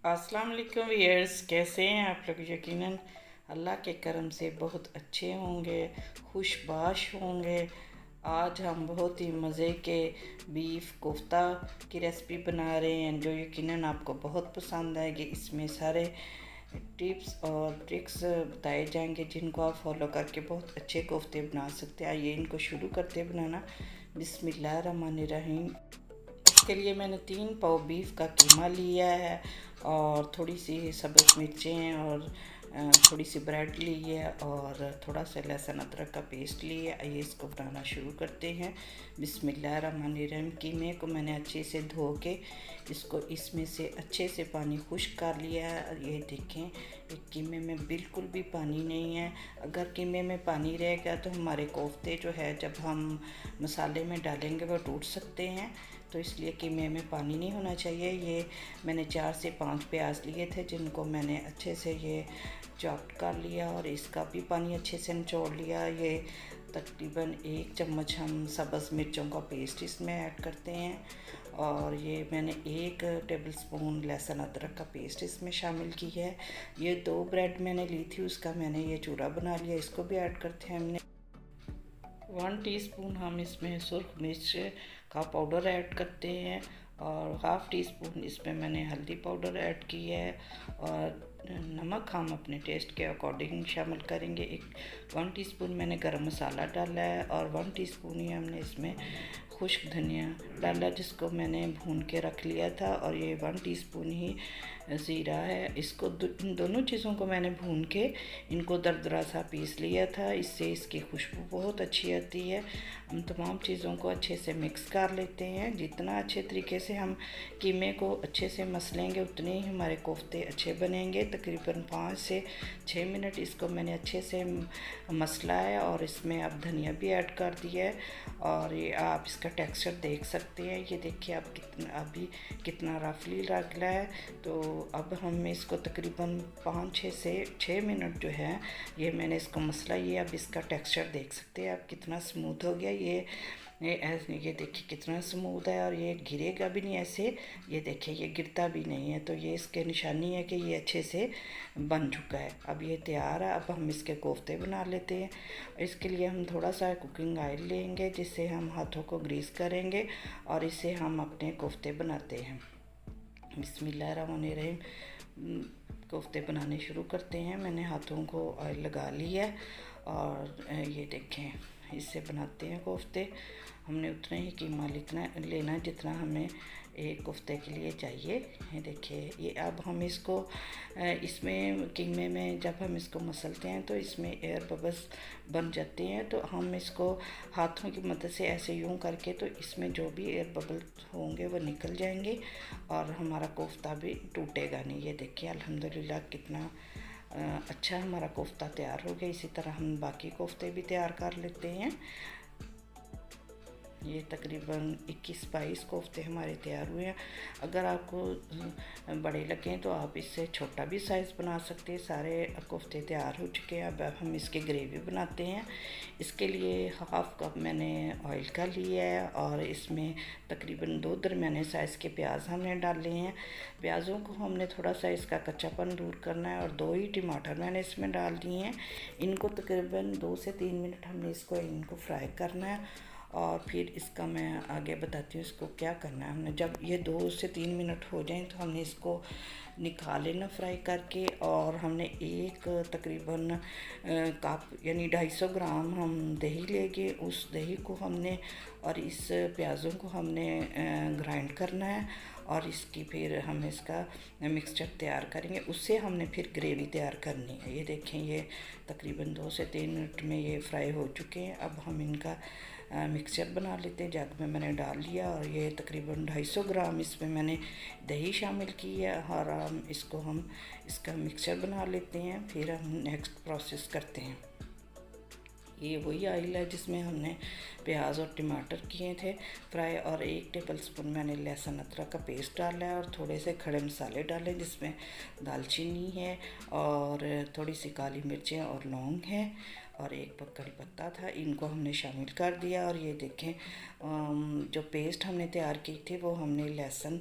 अस्सलाम वालेकुम व्यूअर्स, कैसे हैं आप लोग। यकीनन अल्लाह के करम से बहुत अच्छे होंगे, खुशबाश होंगे। आज हम बहुत ही मज़े के बीफ कोफ्ता की रेसिपी बना रहे हैं जो यकीनन आपको बहुत पसंद आएगी। इसमें सारे टिप्स और ट्रिक्स बताए जाएंगे जिनको आप फॉलो करके बहुत अच्छे कोफ्ते बना सकते हैं। आइए इनको शुरू करते बनाना। बिस्मिल्लाहिर्रहमानिर्रहीम। इसके लिए मैंने 3 पाव बीफ का कीमा लिया है और थोड़ी सी सब्ज़ मिर्चें और थोड़ी सी ब्रेड ली है और थोड़ा सा लहसुन अदरक का पेस्ट लिया है। आइए इसको बनाना शुरू करते हैं। बिस्मिल्लाहिर्रहमानिर्रहीम। कीमे को मैंने अच्छे से धो के इसको इसमें से अच्छे से पानी खुश्क कर लिया है। ये देखें, एक कीमे में बिल्कुल भी पानी नहीं है। अगर कीमे में पानी रहेगा तो हमारे कोफ्ते जो है जब हम मसाले में डालेंगे वो टूट सकते हैं, तो इसलिए कीमे में पानी नहीं होना चाहिए। ये मैंने 4 से 5 प्याज लिए थे जिनको मैंने अच्छे से ये चॉप कर लिया और इसका भी पानी अच्छे से निचोड़ लिया। ये तकरीबन 1 चम्मच हम सब्ज़ मिर्चों का पेस्ट इसमें ऐड करते हैं और ये मैंने 1 टेबलस्पून लहसुन अदरक का पेस्ट इसमें शामिल की है। ये 2 ब्रेड मैंने ली थी, उसका मैंने ये चूरा बना लिया, इसको भी ऐड करते हैं हमने। 1 टीस्पून हम इसमें सुर्ख मिर्च का पाउडर ऐड करते हैं और हाफ़ टी स्पून इसमें मैंने हल्दी पाउडर ऐड की है और नमक हम अपने टेस्ट के अकॉर्डिंग शामिल करेंगे। 1 टीस्पून मैंने गरम मसाला डाला है और 1 टीस्पून ही हमने इसमें खुश्क धनिया डाला जिसको मैंने भून के रख लिया था और ये 1 टीस्पून ही ज़ीरा है। इसको इन दोनों चीज़ों को मैंने भून के इनको दरदरा सा पीस लिया था, इससे इसकी खुशबू बहुत अच्छी आती है। हम तमाम चीज़ों को अच्छे से मिक्स कर लेते हैं। जितना अच्छे तरीके से हम कीमे को अच्छे से मसलेंगे उतने ही हमारे कोफ्ते अच्छे बनेंगे। तकरीबन 5 से 6 मिनट इसको मैंने अच्छे से मसला है और इसमें अब धनिया भी ऐड कर दिया है और ये आप इसका टेक्सचर देख सकते हैं। ये देखिए आप कितना रफली लग रहा है। तो अब हम इसको तकरीबन 5-6 से 6 मिनट जो है ये मैंने इसको मसला, ये अब इसका टेक्सचर देख सकते हैं आप कितना स्मूथ हो गया। ये देखिए कितना स्मूथ है और ये गिरेगा भी नहीं ऐसे। ये देखिए ये गिरता भी नहीं है, तो ये इसके निशानी है कि ये अच्छे से बन चुका है। अब ये तैयार है। अब हम इसके कोफ्ते बना लेते हैं। इसके लिए हम थोड़ा सा कुकिंग ऑयल लेंगे जिससे हम हाथों को ग्रीस करेंगे और इससे हम अपने कोफ्ते बनाते हैं। बिस्मिल्लाहिर्रहमानिर्रहीम। कोफ्ते बनाने शुरू करते हैं। मैंने हाथों को ऑयल लगा लिया है और ये देखें इससे बनाते हैं कोफ्ते। हमने उतना ही कीमा लेना जितना हमें एक कोफ्ते के लिए चाहिए। ये देखिए ये अब हम इसको इसमें कीमे में जब हम इसको मसलते हैं तो इसमें एयर बबल्स बन जाते हैं, तो हम इसको हाथों की मदद से ऐसे यूं करके तो इसमें जो भी एयर बबल्स होंगे वो निकल जाएंगे और हमारा कोफ्ता भी टूटेगा नहीं। ये देखिए अल्हम्दुलिल्लाह कितना अच्छा हमारा कोफ्ता तैयार हो गया। इसी तरह हम बाकी कोफ्ते भी तैयार कर लेते हैं। ये तकरीबन 21-22 कोफ्ते हमारे तैयार हुए हैं। अगर आपको बड़े लगें तो आप इससे छोटा भी साइज़ बना सकते हैं। सारे कोफ्ते तैयार हो चुके हैं। अब हम इसके ग्रेवी बनाते हैं। इसके लिए हाफ़ कप मैंने ऑयल का लिया है और इसमें तकरीबन 2 दरमियाने साइज़ के प्याज हमने डाले हैं। प्याज़ों को हमने थोड़ा सा इसका कच्चापन दूर करना है और 2 ही टमाटर मैंने इसमें डाल दिए हैं। इनको तकरीबन 2 से 3 मिनट हमने इनको फ्राई करना है और फिर इसका मैं आगे बताती हूँ इसको क्या करना है। हमने जब ये 2 से 3 मिनट हो जाएं तो हमने इसको निकाल लेना फ्राई करके और हमने एक तकरीबन कप यानी 250 ग्राम हम दही लेंगे। उस दही को हमने और इस प्याज़ों को हमने ग्राइंड करना है और इसकी फिर हम इसका मिक्सचर तैयार करेंगे। उससे हमने फिर ग्रेवी तैयार करनी है। ये देखें ये तकरीबन 2 से 3 मिनट में ये फ्राई हो चुके हैं। अब हम इनका मिक्सचर बना लेते हैं। जग में मैंने डाल लिया और ये तकरीबन 250 ग्राम इसमें मैंने दही शामिल की है और हम इसका मिक्सचर बना लेते हैं। फिर हम नेक्स्ट प्रोसेस करते हैं। ये वही ऑयल है जिसमें हमने प्याज और टमाटर किए थे फ्राई और 1 टेबलस्पून मैंने लहसुन अदरक का पेस्ट डाला है और थोड़े से खड़े मसाले डाले जिसमें दालचीनी है और थोड़ी सी काली मिर्चें और लौंग है और 1 कड़ी पत्ता था। इनको हमने शामिल कर दिया और ये देखें जो पेस्ट हमने तैयार की थी वो हमने लहसुन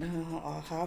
1/2